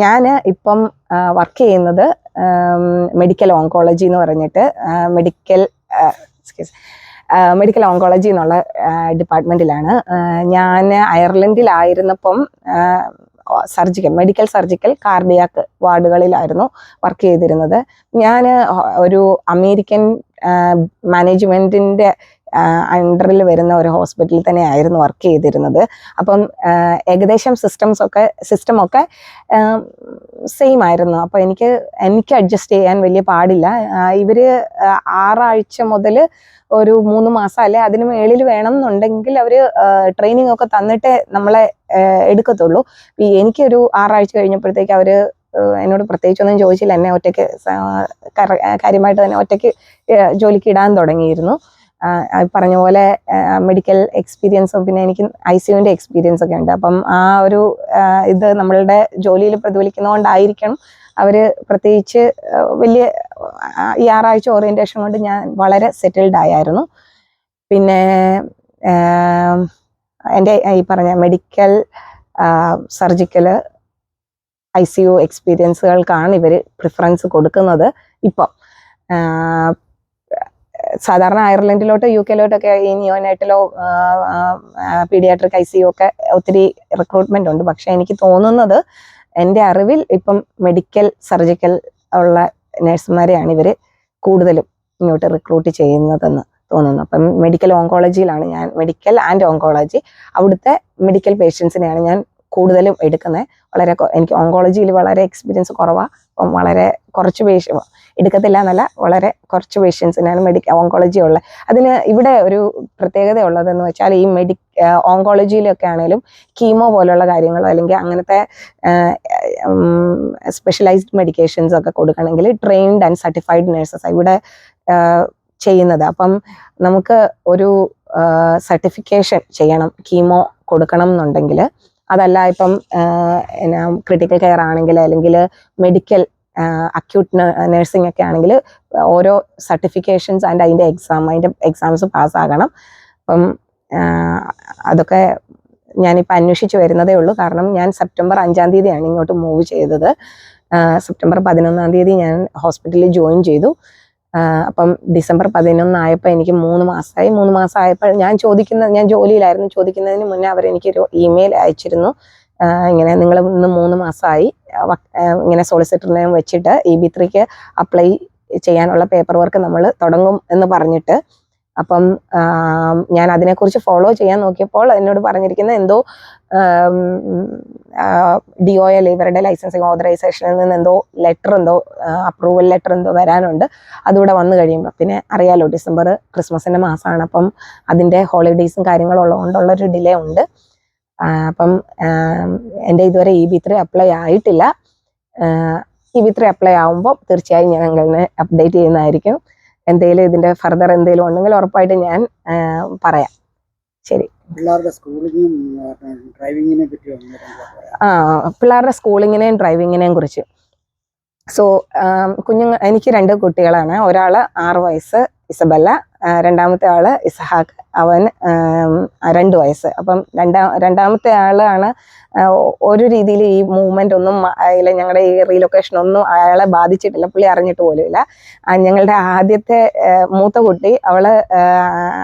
ഞാൻ ഇപ്പം വർക്ക് ചെയ്യുന്നത് മെഡിക്കൽ ഓങ്കോളജി എന്ന് പറഞ്ഞിട്ട് മെഡിക്കൽ ഓങ്കോളജി എന്നുള്ള ഡിപ്പാർട്ട്മെൻറ്റിലാണ്. ഞാൻ അയർലൻഡിലായിരുന്നപ്പം മെഡിക്കൽ സർജിക്കൽ കാർഡിയാക്ക് വാർഡുകളിലായിരുന്നു വർക്ക് ചെയ്തിരുന്നത്. ഞാൻ ഒരു അമേരിക്കൻ മാനേജ്മെൻറ്റിൻ്റെ അണ്ടറിൽ വരുന്ന ഒരു ഹോസ്പിറ്റലിൽ തന്നെ ആയിരുന്നു വർക്ക് ചെയ്തിരുന്നത്. അപ്പം ഏകദേശം സിസ്റ്റമൊക്കെ സെയിം ആയിരുന്നു. അപ്പോൾ എനിക്ക് അഡ്ജസ്റ്റ് ചെയ്യാൻ വലിയ പാടില്ല. ഇവർ 6 ആഴ്ച മുതൽ ഒരു 3 മാസം അല്ലെ അതിന് മേളിൽ വേണം എന്നുണ്ടെങ്കിൽ അവർ ട്രെയിനിങ് ഒക്കെ തന്നിട്ടേ നമ്മളെ എടുക്കത്തുള്ളൂ. എനിക്കൊരു 6 ആഴ്ച കഴിഞ്ഞപ്പോഴത്തേക്ക് അവർ എന്നോട് പ്രത്യേകിച്ചൊന്നും ചോദിച്ചില്ല, എന്നെ ഒറ്റയ്ക്ക് കാര്യമായിട്ട് തന്നെ ഒറ്റയ്ക്ക് ജോലിക്ക് ഇടാൻ തുടങ്ങിയിരുന്നു. പറഞ്ഞ പോലെ മെഡിക്കൽ എക്സ്പീരിയൻസും പിന്നെ എനിക്ക് ICUവിൻ്റെ എക്സ്പീരിയൻസ് ഒക്കെ ഉണ്ട്. അപ്പം ആ ഒരു ഇത് നമ്മളുടെ ജോലിയിൽ പ്രതിഫലിക്കുന്നതുകൊണ്ടായിരിക്കണം അവർ പ്രത്യേകിച്ച് വലിയ ഈ 6 ആഴ്ച ഓറിയൻറ്റേഷൻ കൊണ്ട് ഞാൻ വളരെ സെറ്റിൽഡ് ആയിരുന്നു. പിന്നെ എൻ്റെ ഈ പറഞ്ഞ മെഡിക്കൽ സർജിക്കൽ ICU എക്സ്പീരിയൻസുകൾക്കാണ് ഇവർ പ്രിഫറൻസ് കൊടുക്കുന്നത്. ഇപ്പം സാധാരണ അയർലൻഡിലോട്ടോ UK-ലോട്ടൊക്കെ ഈ നിയോനൈറ്റിലോ പീഡിയാട്രിക് ICU ഒക്കെ ഒത്തിരി റിക്രൂട്ട്മെന്റ് ഉണ്ട്. പക്ഷെ എനിക്ക് തോന്നുന്നത്, എൻ്റെ അറിവിൽ ഇപ്പം മെഡിക്കൽ സർജിക്കൽ ഉള്ള നഴ്സുമാരെയാണ് ഇവർ കൂടുതലും ഇങ്ങോട്ട് റിക്രൂട്ട് ചെയ്യുന്നതെന്ന് തോന്നുന്നു. അപ്പം മെഡിക്കൽ ഓങ്കോളജിയിലാണ് ഞാൻ, മെഡിക്കൽ ആൻഡ് ഓങ്കോളജി, അവിടുത്തെ മെഡിക്കൽ പേഷ്യൻസിനെയാണ് ഞാൻ കൂടുതലും എടുക്കുന്നത്. എനിക്ക് ഓങ്കോളജിയിൽ വളരെ എക്സ്പീരിയൻസ് കുറവാണ്. അപ്പം വളരെ കുറച്ച് എടുക്കത്തില്ല എന്നല്ല, വളരെ കുറച്ച് പേഷ്യൻസിനാണ് ഓങ്കോളജി ഉള്ളത്. അതിന് ഇവിടെ ഒരു പ്രത്യേകത ഉള്ളതെന്ന് വെച്ചാൽ ഈ ഓങ്കോളജിയിലൊക്കെ ആണെങ്കിലും കീമോ പോലുള്ള കാര്യങ്ങളോ അല്ലെങ്കിൽ അങ്ങനത്തെ സ്പെഷ്യലൈസ്ഡ് മെഡിക്കേഷൻസ് ഒക്കെ കൊടുക്കണമെങ്കിൽ ട്രെയിൻഡ് ആൻഡ് സർട്ടിഫൈഡ് നഴ്സസ് ഇവിടെ ചെയ്യുന്നത്. അപ്പം നമുക്ക് ഒരു സർട്ടിഫിക്കേഷൻ ചെയ്യണം കീമോ കൊടുക്കണം എന്നുണ്ടെങ്കിൽ. അതല്ല ഇപ്പം ക്രിട്ടിക്കൽ കെയർ ആണെങ്കിൽ അല്ലെങ്കിൽ മെഡിക്കൽ അക്യൂട്ട് നഴ്സിംഗ് ഒക്കെ ആണെങ്കിൽ ഓരോ സർട്ടിഫിക്കേഷൻസ് ആൻഡ് അതിൻ്റെ എക്സാംസ് പാസ്സാകണം. അപ്പം അതൊക്കെ ഞാനിപ്പോൾ അന്വേഷിച്ച് വരുന്നതേ ഉള്ളൂ. കാരണം ഞാൻ സെപ്റ്റംബർ 5-ാം തീയതിയാണ് ഇങ്ങോട്ട് മൂവ് ചെയ്തത്. സെപ്റ്റംബർ 11-ാം തീയതി ഞാൻ ഹോസ്പിറ്റലിൽ ജോയിൻ ചെയ്തു. അപ്പം ഡിസംബർ 11 ആയപ്പോൾ എനിക്ക് 3 മാസമായി. 3 മാസം ആയപ്പോൾ ഞാൻ ജോലിയിലായിരുന്നു. ചോദിക്കുന്നതിന് മുന്നേ അവരെനിക്കൊരു ഇമെയിൽ അയച്ചിരുന്നു, ഇങ്ങനെ നിങ്ങൾ ഇന്ന് 3 മാസമായി ഇങ്ങനെ സോളിസിറ്ററിനെ വെച്ചിട്ട് EB3ക്ക് അപ്ലൈ ചെയ്യാനുള്ള പേപ്പർ വർക്ക് നമ്മൾ തുടങ്ങും എന്ന് പറഞ്ഞിട്ട്. അപ്പം ഞാൻ അതിനെക്കുറിച്ച് ഫോളോ ചെയ്യാൻ നോക്കിയപ്പോൾ എന്നോട് പറഞ്ഞിരിക്കുന്നത് എന്തോ DOL ഇവരുടെ ലൈസൻസിങ് ഓതറൈസേഷനിൽ നിന്ന് എന്തോ അപ്രൂവൽ ലെറ്റർ എന്തോ വരാനുണ്ട്. അതുകൂടെ വന്നു കഴിയുമ്പോൾ പിന്നെ അറിയാലോ ഡിസംബർ ക്രിസ്മസിൻ്റെ മാസമാണ്. അപ്പം അതിൻ്റെ ഹോളിഡേയ്സും കാര്യങ്ങളും ഉള്ളതുകൊണ്ടുള്ളൊരു ഡിലേ ഉണ്ട്. അപ്പം എൻ്റെ ഇതുവരെ EB3 അപ്ലൈ ആയിട്ടില്ല. EB3 അപ്ലൈ ആകുമ്പോൾ തീർച്ചയായും ഞാൻ നിങ്ങളെ അപ്ഡേറ്റ് ചെയ്യുന്നതായിരിക്കും. എന്തെങ്കിലും ഇതിൻ്റെ ഫർദർ എന്തെങ്കിലും ഉണ്ടെങ്കിൽ ഉറപ്പായിട്ട് ഞാൻ പറയാം. ശരി. പിള്ളേരുടെ സ്കൂളിങ്ങിനെയും ഡ്രൈവിങ്ങിനെയും കുറിച്ച്. എനിക്ക് 2 കുട്ടികളാണ്. ഒരാൾ 6 വയസ്സ് ഇസബella, രണ്ടാമത്തെ ആള് ഇസ്ഹാഖ്, അവൻ 2 വയസ്സ്. അപ്പം രണ്ടാമത്തെ ആളാണ് ഒരു രീതിയിൽ ഈ മൂവ്മെന്റ് ഒന്നും ഞങ്ങളുടെ ഈ റീലൊക്കേഷൻ ഒന്നും അയാളെ ബാധിച്ചിട്ടില്ല, പുള്ളി അറിഞ്ഞിട്ട് പോലും ഇല്ല. ഞങ്ങളുടെ ആദ്യത്തെ മൂത്ത കുട്ടി അവള്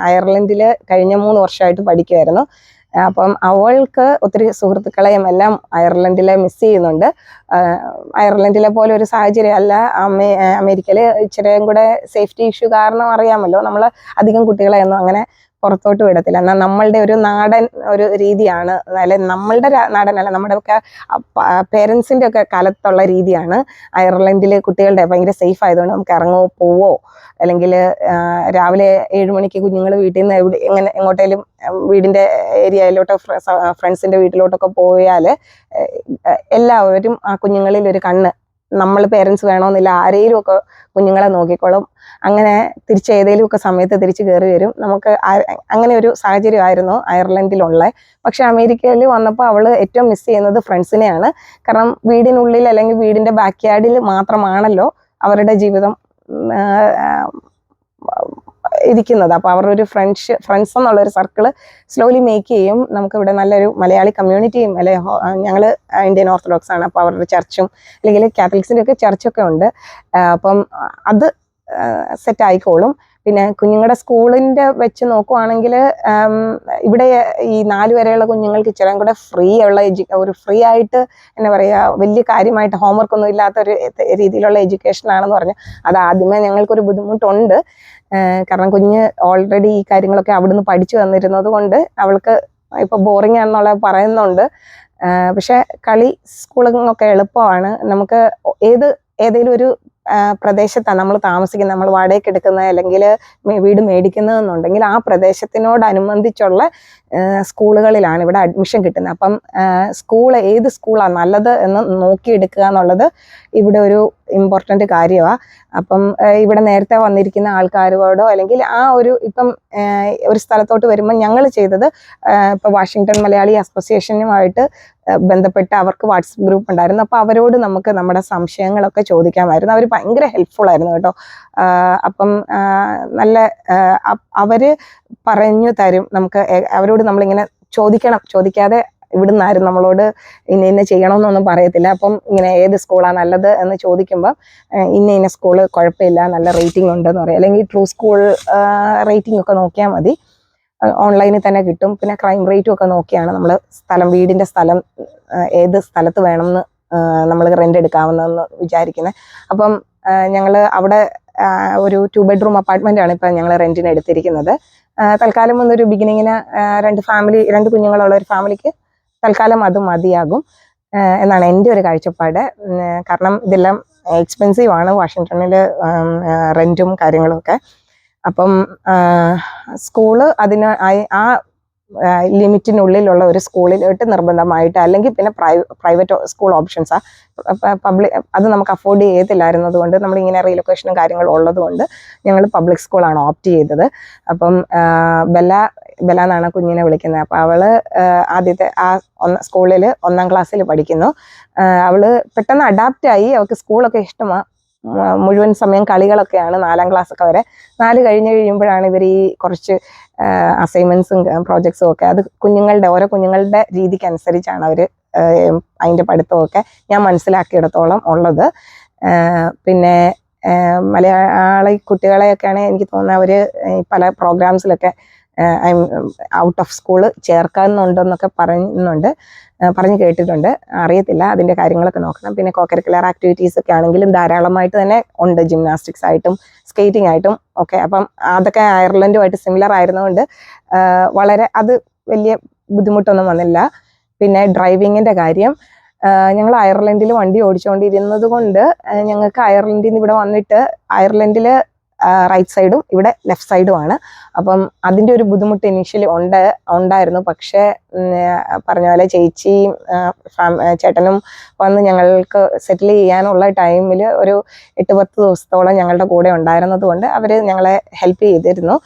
അയർലൻഡിൽ കഴിഞ്ഞ 3 വർഷമായിട്ട് പഠിക്കുമായിരുന്നു. അപ്പം അവൾക്ക് ഒത്തിരി സുഹൃത്തുക്കളെയും എല്ലാം അയർലൻഡിലെ മിസ് ചെയ്യുന്നുണ്ട്. അയർലൻഡിലെ പോലെ ഒരു സാഹചര്യം അല്ല അമേരിക്കയിൽ. ഇച്ചിരിയും കൂടെ സേഫ്റ്റി ഇഷ്യൂ കാരണം അറിയാമല്ലോ, നമ്മൾ അധികം കുട്ടികളെയൊന്നും അങ്ങനെ പുറത്തോട്ട് വിടത്തില്ല. എന്നാൽ നമ്മളുടെ ഒരു നാടൻ ഒരു രീതിയാണ്, അല്ലെ നമ്മളുടെ നാടനല്ല, നമ്മുടെ ഒക്കെ പേരൻസിൻ്റെ ഒക്കെ കാലത്തുള്ള രീതിയാണ് അയർലൻഡിൽ കുട്ടികളുടെ ഭയങ്കര സേഫ് ആയതുകൊണ്ട് നമുക്ക് ഇറങ്ങോ പോവോ, അല്ലെങ്കിൽ രാവിലെ 7 മണിക്ക് കുഞ്ഞുങ്ങൾ വീട്ടിൽ നിന്ന് എങ്ങോട്ടേലും വീടിൻ്റെ ഏരിയയിലോട്ടോ ഫ്രണ്ട്സിൻ്റെ വീട്ടിലോട്ടൊക്കെ പോയാൽ എല്ലാവരും ആ കുഞ്ഞുങ്ങളിൽ ഒരു കണ്ണ്, നമ്മൾ പേരൻസ് വേണമെന്നില്ല, ആരെയും ഒക്കെ കുഞ്ഞുങ്ങളെ നോക്കിക്കോളും. അങ്ങനെ തിരിച്ച് ഏതെങ്കിലും ഒക്കെ സമയത്ത് തിരിച്ച് കയറി വരും. നമുക്ക് അങ്ങനെ ഒരു സാഹചര്യമായിരുന്നു അയർലൻഡിലുള്ള. പക്ഷെ അമേരിക്കയിൽ വന്നപ്പോൾ അവൾ ഏറ്റവും മിസ് ചെയ്യുന്നത് ഫ്രണ്ട്സിനെയാണ്. കാരണം വീടിനുള്ളിൽ അല്ലെങ്കിൽ വീടിൻ്റെ ബാക്ക് യാർഡിൽ മാത്രമാണല്ലോ അവരുടെ ജീവിതം ഇരിക്കുന്നത്. അപ്പോൾ അവരുടെ ഒരു ഫ്രണ്ട്സ് എന്നുള്ളൊരു സർക്കിള് സ്ലോലി മേക്ക് ചെയ്യും. നമുക്കിവിടെ നല്ലൊരു മലയാളി കമ്മ്യൂണിറ്റിയും, അല്ലെ ഞങ്ങൾ ഇന്ത്യൻ ഓർത്തഡോക്സ് ആണ്, അപ്പോൾ അവരുടെ ചർച്ചും അല്ലെങ്കിൽ കാത്തലിക്സിൻ്റെ ഒക്കെ ചർച്ചൊക്കെ ഉണ്ട്. അപ്പം അത് സെറ്റ് ആയിക്കോളും. പിന്നെ കുഞ്ഞുങ്ങളുടെ സ്കൂളിൻ്റെ വെച്ച് നോക്കുവാണെങ്കിൽ ഇവിടെ ഈ 4 വരെയുള്ള കുഞ്ഞുങ്ങൾക്ക് ഇച്ചിരി കൂടെ ഫ്രീ ആയിട്ട് എന്താ പറയുക, വലിയ കാര്യമായിട്ട് ഹോംവർക്ക് ഒന്നും ഇല്ലാത്ത ഒരു രീതിയിലുള്ള എഡ്യൂക്കേഷനാണെന്ന് പറഞ്ഞു. അത് ആദ്യമേ ഞങ്ങൾക്കൊരു ബുദ്ധിമുട്ടുണ്ട്. കാരണം കുഞ്ഞ് ഓൾറെഡി ഈ കാര്യങ്ങളൊക്കെ അവിടുന്ന് പഠിച്ചു വന്നിരുന്നത് കൊണ്ട് അവൾക്ക് ഇപ്പോൾ ബോറിംഗ് ആണെന്നുള്ളത് പറയുന്നുണ്ട്. പക്ഷെ കളി സ്കൂളിങ്ങൊക്കെ എളുപ്പമാണ്. നമുക്ക് ഏതെങ്കിലും ഒരു പ്രദേശത്താണ് നമ്മൾ താമസിക്കുന്നത്, നമ്മൾ വാടകയ്ക്ക് എടുക്കുന്നത് അല്ലെങ്കിൽ വീട് മേടിക്കുന്നതെന്നുണ്ടെങ്കിൽ ആ പ്രദേശത്തിനോടനുബന്ധിച്ചുള്ള സ്കൂളുകളിലാണ് ഇവിടെ അഡ്മിഷൻ കിട്ടുന്നത്. അപ്പം ഏത് സ്കൂളാണ് നല്ലത് എന്ന് നോക്കിയെടുക്കുക എന്നുള്ളത് ഇവിടെ ഒരു ഇമ്പോർട്ടൻ്റ് കാര്യമാണ്. അപ്പം ഇവിടെ നേരത്തെ വന്നിരിക്കുന്ന ആൾക്കാരോടോ അല്ലെങ്കിൽ ഇപ്പം ഒരു സ്ഥലത്തോട്ട് വരുമ്പോൾ ഞങ്ങൾ ചെയ്തത്, ഇപ്പോൾ വാഷിങ്ടൺ മലയാളി അസോസിയേഷനുമായിട്ട് ബന്ധപ്പെട്ട് അവർക്ക് വാട്സപ്പ് ഗ്രൂപ്പ് ഉണ്ടായിരുന്നു. അപ്പോൾ അവരോട് നമുക്ക് നമ്മുടെ സംശയങ്ങളൊക്കെ ചോദിക്കാമായിരുന്നു. അവർ ഭയങ്കര ഹെൽപ്ഫുൾ ആയിരുന്നു കേട്ടോ. അപ്പം നല്ല അവർ പറഞ്ഞു തരും നമുക്ക്. അവരോട് നമ്മളിങ്ങനെ ചോദിക്കാതെ ഇവിടുന്ന് ആരും നമ്മളോട് ഇന്ന ചെയ്യണമെന്നൊന്നും പറയത്തില്ല. അപ്പം ഇങ്ങനെ ഏത് സ്കൂളാണ് നല്ലത് എന്ന് ചോദിക്കുമ്പോൾ ഇന്ന സ്കൂള് കുഴപ്പമില്ല, നല്ല റേറ്റിംഗ് ഉണ്ടെന്ന് പറയും. അല്ലെങ്കിൽ ട്രൂ സ്കൂൾ റേറ്റിംഗ് ഒക്കെ നോക്കിയാൽ മതി, ഓൺലൈനിൽ തന്നെ കിട്ടും. പിന്നെ ക്രൈം റേറ്റും ഒക്കെ നോക്കിയാണ് നമ്മൾ വീടിൻ്റെ സ്ഥലം ഏത് സ്ഥലത്ത് വേണമെന്ന് നമ്മൾ റെൻ്റ് എടുക്കാവുന്നതെന്ന് വിചാരിക്കുന്നത്. അപ്പം ഞങ്ങൾ അവിടെ ഒരു 2 ബെഡ്റൂം അപ്പാർട്ട്മെൻ്റ് ആണ് ഇപ്പം ഞങ്ങൾ റെൻറ്റിന് എടുത്തിരിക്കുന്നത്. തൽക്കാലം ഒന്നൊരു ബിഗിനിങ്ങിന് 2 കുഞ്ഞുങ്ങളുള്ള ഒരു ഫാമിലിക്ക് തൽക്കാലം അത് മതിയാകും എന്നാണ് എൻ്റെ ഒരു കാഴ്ചപ്പാട്. കാരണം ഇതെല്ലാം എക്സ്പെൻസീവ് ആണ് വാഷിങ്ടണിൽ റെൻറ്റും കാര്യങ്ങളും ഒക്കെ. അപ്പം സ്കൂള് ആ ലിമിറ്റിനുള്ളിലുള്ള ഒരു സ്കൂളിലോട്ട് നിർബന്ധമായിട്ട്, അല്ലെങ്കിൽ പിന്നെ പ്രൈവറ്റ് സ്കൂൾ ഓപ്ഷൻസാണ്. പബ്ലിക് അത് നമുക്ക് അഫോർഡ് ചെയ്യത്തില്ലായിരുന്നത് കൊണ്ട്, നമ്മളിങ്ങനെ റീലൊക്കേഷനും കാര്യങ്ങളും ഉള്ളത് കൊണ്ട് ഞങ്ങൾ പബ്ലിക് സ്കൂളാണ് ഓപ്റ്റ് ചെയ്തത്. അപ്പം ബെല്ല എന്നാണ് കുഞ്ഞിനെ വിളിക്കുന്നത്. അപ്പോൾ അവള് ആദ്യത്തെ സ്കൂളിൽ 1ാം ക്ലാസ്സിൽ പഠിക്കുന്നു. അവള് പെട്ടെന്ന് അഡാപ്റ്റായി, അവൾക്ക് സ്കൂളൊക്കെ ഇഷ്ടമാണ്. മുഴുവൻ സമയം കളികളൊക്കെയാണ് 4ാം ക്ലാസ്സൊക്കെ വരെ. 4 കഴിഞ്ഞ് കഴിയുമ്പോഴാണ് ഇവർ ഈ കുറച്ച് അസൈൻമെൻറ്റ്സും പ്രോജക്ട്സും ഒക്കെ, അത് ഓരോ കുഞ്ഞുങ്ങളുടെ രീതിക്ക് അനുസരിച്ചാണ് അവർ അതിൻ്റെ പഠിത്തമൊക്കെ ഞാൻ മനസ്സിലാക്കിയിടത്തോളം ഉള്ളത്. പിന്നെ മലയാളി കുട്ടികളെയൊക്കെയാണ് എനിക്ക് തോന്നുന്നത് അവർ പല പ്രോഗ്രാംസിലൊക്കെ ഔട്ട് ഓഫ് സ്കൂള് ചേർക്കാനുണ്ടെന്നൊക്കെ പറഞ്ഞു കേട്ടിട്ടുണ്ട്. അറിയത്തില്ല, അതിൻ്റെ കാര്യങ്ങളൊക്കെ നോക്കണം. പിന്നെ കോകരിക്കുലർ ആക്ടിവിറ്റീസ് ഒക്കെ ആണെങ്കിലും ധാരാളമായിട്ട് തന്നെ ഉണ്ട്, ജിംനാസ്റ്റിക്സ് ആയിട്ടും സ്കേറ്റിംഗ് ആയിട്ടും ഒക്കെ. അപ്പം അതൊക്കെ അയർലൻഡുമായിട്ട് സിമിലർ ആയിരുന്നതുകൊണ്ട് വളരെ അത് വലിയ ബുദ്ധിമുട്ടൊന്നും വന്നില്ല. പിന്നെ ഡ്രൈവിങ്ങിൻ്റെ കാര്യം, ഞങ്ങൾ അയർലൻഡിൽ വണ്ടി ഓടിച്ചുകൊണ്ടിരുന്നത് കൊണ്ട് ഞങ്ങൾക്ക് അയർലൻഡിൽ നിന്ന് ഇവിടെ വന്നിട്ട് അയർലൻഡിൽ റൈറ്റ് സൈഡും ഇവിടെ ലെഫ്റ്റ് സൈഡുമാണ്. അപ്പം അതിൻ്റെ ഒരു ബുദ്ധിമുട്ട് ഇനീഷ്യലി ഉണ്ടായിരുന്നു. പക്ഷേ പറഞ്ഞ പോലെ ചേച്ചിയും ചേട്ടനും വന്ന് ഞങ്ങൾക്ക് സെറ്റിൽ ചെയ്യാനുള്ള ടൈമിൽ ഒരു 8-10 ദിവസത്തോളം ഞങ്ങളുടെ കൂടെ ഉണ്ടായിരുന്നത് കൊണ്ട് അവർ ഞങ്ങളെ ഹെൽപ്പ് ചെയ്തിരുന്നു.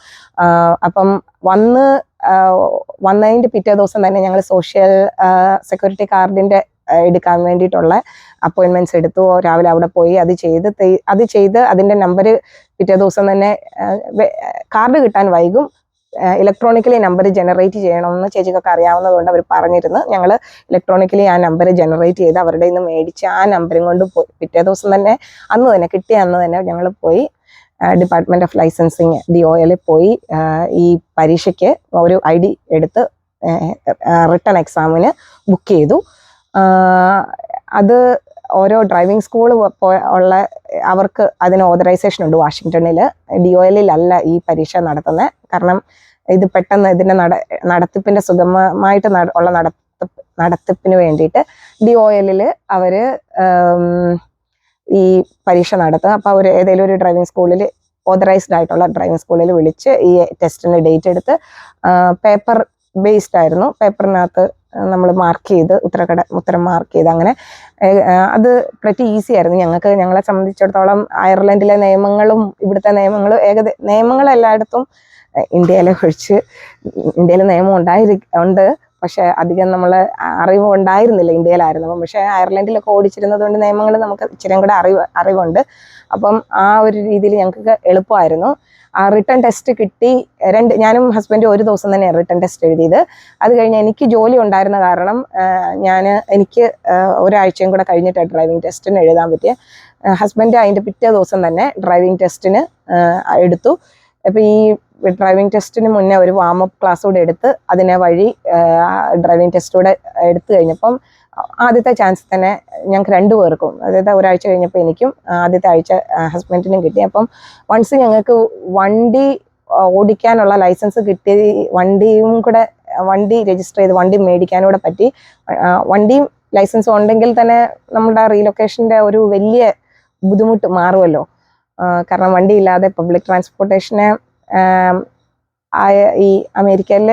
അപ്പം വന്നതിൻ്റെ പിറ്റേ ദിവസം തന്നെ ഞങ്ങൾ സോഷ്യൽ സെക്യൂരിറ്റി കാർഡിൻ്റെ എടുക്കാൻ വേണ്ടിയിട്ടുള്ള അപ്പോയിൻമെൻറ്റ്സ് എടുത്തു. രാവിലെ അവിടെ പോയി അത് ചെയ്ത് അതിൻ്റെ നമ്പർ പിറ്റേ ദിവസം തന്നെ, കാർഡ് കിട്ടാൻ വൈകും, ഇലക്ട്രോണിക്കലി നമ്പർ ജനറേറ്റ് ചെയ്യണമെന്ന് ചേച്ചിക്കൊക്കെ അറിയാവുന്നതുകൊണ്ട് അവർ പറഞ്ഞിരുന്നു. ഞങ്ങൾ ഇലക്ട്രോണിക്കലി ആ നമ്പർ ജനറേറ്റ് ചെയ്ത് അവരുടെ നിന്ന് മേടിച്ച് ആ നമ്പറും കൊണ്ട് പിറ്റേ ദിവസം തന്നെ കിട്ടിയ അന്ന് തന്നെ ഞങ്ങൾ പോയി ഡിപ്പാർട്ട്മെൻറ്റ് ഓഫ് ലൈസൻസിങ് DOL പോയി ഈ പരീക്ഷയ്ക്ക് ഒരു ID എടുത്ത് റിട്ടൺ എക്സാമിന് ബുക്ക് ചെയ്തു. അത് ഓരോ ഡ്രൈവിംഗ് സ്കൂൾ ഉള്ള അവർക്ക് അതിന് ഓതറൈസേഷൻ ഉണ്ട് വാഷിങ്ടണിൽ. DOL ഈ പരീക്ഷ നടത്തുന്നത്. കാരണം ഇത് പെട്ടെന്ന് ഇതിൻ്റെ നടത്തിപ്പിൻ്റെ സുഗമമായിട്ട് ഉള്ള നടത്തിപ്പിന് വേണ്ടിയിട്ട് DOL അവർ ഈ പരീക്ഷ നടത്തുക. അപ്പോൾ അവർ ഏതെങ്കിലും ഒരു ഡ്രൈവിംഗ് സ്കൂളിൽ, ഓതറൈസ്ഡ് ആയിട്ടുള്ള ഡ്രൈവിംഗ് സ്കൂളിൽ വിളിച്ച് ഈ ടെസ്റ്റിന് ഡേറ്റ് എടുത്ത്, പേപ്പർ ബേസ്ഡ് ആയിരുന്നു. പേപ്പറിനകത്ത് നമ്മൾ മാർക്ക് ചെയ്ത് ഉത്തരം മാർക്ക് ചെയ്ത് അങ്ങനെ അത് പ്രറ്റി ഈസി ആയിരുന്നു ഞങ്ങളെ സംബന്ധിച്ചിടത്തോളം. അയർലൻഡിലെ നിയമങ്ങളും ഇവിടുത്തെ നിയമങ്ങളും നിയമങ്ങൾ എല്ലായിടത്തും ഇന്ത്യയിൽ നിയമം ഉണ്ട്. പക്ഷെ അധികം നമ്മൾ അറിവ് ഉണ്ടായിരുന്നില്ല ഇന്ത്യയിലായിരുന്നപ്പം. പക്ഷെ അയർലൻഡിലൊക്കെ ഓടിച്ചിരുന്നത് കൊണ്ട് നിയമങ്ങൾ നമുക്ക് ഇച്ചിരി കൂടെ അറിവുണ്ട്. അപ്പം ആ ഒരു രീതിയിൽ ഞങ്ങൾക്ക് എളുപ്പമായിരുന്നു. ആ റിട്ടൺ ടെസ്റ്റ് കിട്ടി. ഞാനും ഹസ്ബൻഡും ഒരു ദിവസം തന്നെ റിട്ടൺ ടെസ്റ്റ് എഴുതിയത്. അത് കഴിഞ്ഞ് എനിക്ക് ജോലി ഉണ്ടായിരുന്ന കാരണം എനിക്ക് ഒരാഴ്ചയും കൂടെ കഴിഞ്ഞിട്ട് ഡ്രൈവിംഗ് ടെസ്റ്റിന് എഴുതാൻ പറ്റിയ. ഹസ്ബൻഡ് അതിൻ്റെ പിറ്റേ ദിവസം തന്നെ ഡ്രൈവിംഗ് ടെസ്റ്റിന് എടുത്തു. അപ്പോൾ ഈ ഡ്രൈവിംഗ് ടെസ്റ്റിന് മുന്നേ ഒരു വാമപ്പ് ക്ലാസ് കൂടെ എടുത്ത് അതിനെ വഴി ഡ്രൈവിംഗ് ടെസ്റ്റ് കൂടെ എടുത്തു കഴിഞ്ഞപ്പം ആദ്യത്തെ ചാൻസ് തന്നെ ഞങ്ങൾക്ക് രണ്ടുപേർക്കും, അതായത് ഒരാഴ്ച കഴിഞ്ഞപ്പോൾ എനിക്കും ആദ്യത്തെ ആഴ്ച ഹസ്ബൻഡിനും കിട്ടി. അപ്പം വൺസ് ഞങ്ങൾക്ക് വണ്ടി ഓടിക്കാനുള്ള ലൈസൻസ് കിട്ടി, വണ്ടി രജിസ്റ്റർ ചെയ്ത് വണ്ടി മേടിക്കാനൂടെ പറ്റി. വണ്ടിയും ലൈസൻസും ഉണ്ടെങ്കിൽ തന്നെ നമ്മുടെ റീലൊക്കേഷൻ്റെ ഒരു വലിയ ബുദ്ധിമുട്ട് മാറുമല്ലോ. കാരണം വണ്ടിയില്ലാതെ പബ്ലിക് ട്രാൻസ്പോർട്ടേഷന് ഈ അമേരിക്കയിൽ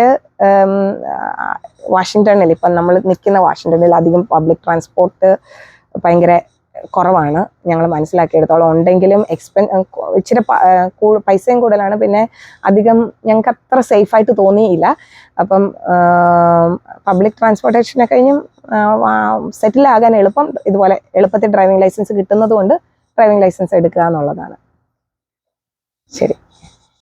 വാഷിങ്ടണിൽ, ഇപ്പം നമ്മൾ നിൽക്കുന്ന വാഷിങ്ടണിൽ അധികം പബ്ലിക് ട്രാൻസ്പോർട്ട് ഭയങ്കര കുറവാണ്. ഞങ്ങൾ മനസ്സിലാക്കിയെടുത്തോളം. ഉണ്ടെങ്കിലും ഇച്ചിരി പൈസയും കൂടുതലാണ്. പിന്നെ അധികം ഞങ്ങൾക്ക് അത്ര സേഫായിട്ട് തോന്നിയില്ല. അപ്പം പബ്ലിക് ട്രാൻസ്പോർട്ടേഷനെ കഴിഞ്ഞും സെറ്റിലാകാൻ എളുപ്പം ഇതുപോലെ എളുപ്പത്തിൽ ഡ്രൈവിംഗ് ലൈസൻസ് കിട്ടുന്നത് കൊണ്ട് ഡ്രൈവിംഗ് ലൈസൻസ് എടുക്കുക എന്നുള്ളതാണ്. ശരി.